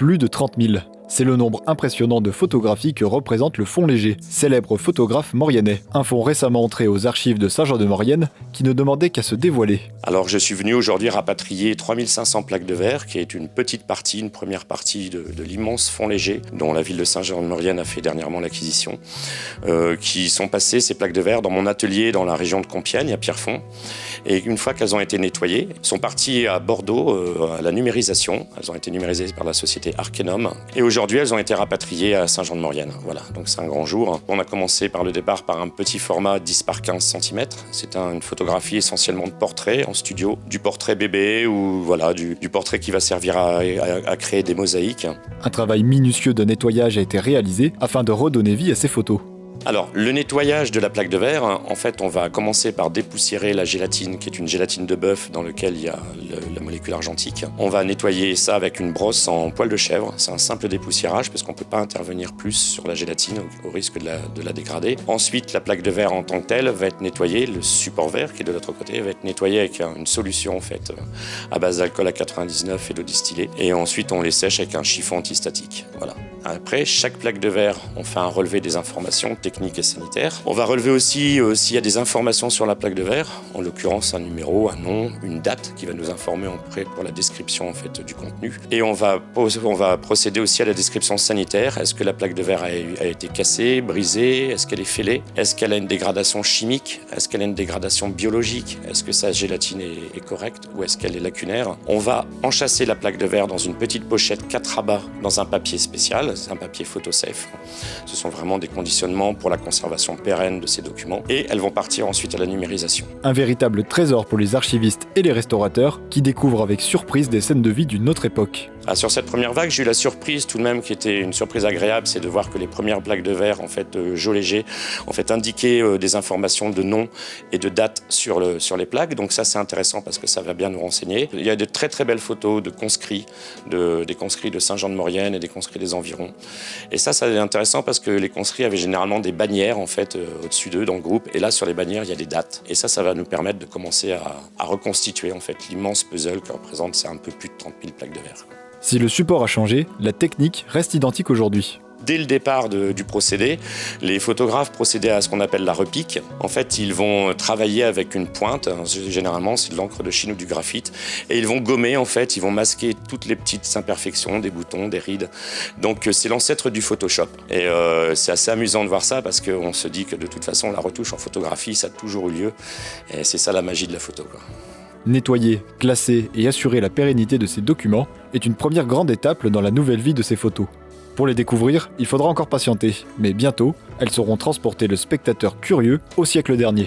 Plus de 30 000. C'est le nombre impressionnant de photographies que représente le Fond Léger, célèbre photographe mauriennais. Un fonds récemment entré aux archives de Saint-Jean-de-Maurienne qui ne demandait qu'à se dévoiler. Alors je suis venu aujourd'hui rapatrier 3500 plaques de verre, qui est une petite partie, une première partie de l'immense Fond Léger, dont la ville de Saint-Jean-de-Maurienne a fait dernièrement l'acquisition, qui sont passées, ces plaques de verre, dans mon atelier dans la région de Compiègne, à Pierrefonds. Et une fois qu'elles ont été nettoyées, elles sont parties à Bordeaux, à la numérisation. Elles ont été numérisées par la société Arkenum. Et aujourd'hui, elles ont été rapatriées à Saint-Jean-de-Maurienne. Voilà, donc c'est un grand jour. On a commencé par le départ par un petit format 10 par 15 cm. C'est une photographie essentiellement de portrait en studio, du portrait bébé ou voilà, du portrait qui va servir à créer des mosaïques. Un travail minutieux de nettoyage a été réalisé afin de redonner vie à ces photos. Alors, le nettoyage de la plaque de verre, en fait, on va commencer par dépoussiérer la gélatine, qui est une gélatine de bœuf dans laquelle il y a la molécule argentique. On va nettoyer ça avec une brosse en poil de chèvre. C'est un simple dépoussiérage parce qu'on ne peut pas intervenir plus sur la gélatine au risque de la dégrader. Ensuite, la plaque de verre en tant que telle va être nettoyée. Le support verre, qui est de l'autre côté, va être nettoyé avec une solution en fait, à base d'alcool à 99 et d'eau distillée. Et ensuite, on les sèche avec un chiffon antistatique. Voilà. Après, chaque plaque de verre, on fait un relevé des informations techniques et sanitaires. On va relever aussi s'il y a des informations sur la plaque de verre, en l'occurrence un numéro, un nom, une date qui va nous informer après pour la description en fait, du contenu. Et on va procéder aussi à la description sanitaire. Est-ce que la plaque de verre a été cassée, brisée? Est-ce qu'elle est fêlée? Est-ce qu'elle a une dégradation chimique? Est-ce qu'elle a une dégradation biologique? Est-ce que sa gélatine est correcte ou est-ce qu'elle est lacunaire? On va enchasser la plaque de verre dans une petite pochette 4 rabats dans un papier spécial. C'est un papier photosafe. Ce sont vraiment des conditionnements pour la conservation pérenne de ces documents et elles vont partir ensuite à la numérisation. Un véritable trésor pour les archivistes et les restaurateurs qui découvrent avec surprise des scènes de vie d'une autre époque. Sur cette première vague, j'ai eu la surprise tout de même qui était une surprise agréable, c'est de voir que les premières plaques de verre en fait Joe Léger en fait indiquaient des informations de nom et de date sur les plaques. Donc ça c'est intéressant parce que ça va bien nous renseigner. Il y a de très très belles photos de conscrits, des conscrits de Saint-Jean-de-Maurienne et des conscrits des environs. Et ça c'est intéressant parce que les conscrits avaient généralement des bannières en fait au-dessus d'eux dans le groupe. Et là sur les bannières il y a des dates. Et ça va nous permettre de commencer à reconstituer en fait l'immense puzzle que représente c'est un peu plus de 30 000 plaques de verre. Si le support a changé, la technique reste identique aujourd'hui. Dès le départ du procédé, les photographes procédaient à ce qu'on appelle la repique. En fait, ils vont travailler avec une pointe, généralement c'est de l'encre de Chine ou du graphite, et ils vont gommer, en fait, ils vont masquer toutes les petites imperfections, des boutons, des rides. Donc c'est l'ancêtre du Photoshop. Et c'est assez amusant de voir ça parce qu'on se dit que de toute façon, la retouche en photographie, ça a toujours eu lieu. Et c'est ça la magie de la photo, quoi. Nettoyer, classer et assurer la pérennité de ces documents est une première grande étape dans la nouvelle vie de ces photos. Pour les découvrir, il faudra encore patienter, mais bientôt, elles sauront transporter le spectateur curieux au siècle dernier.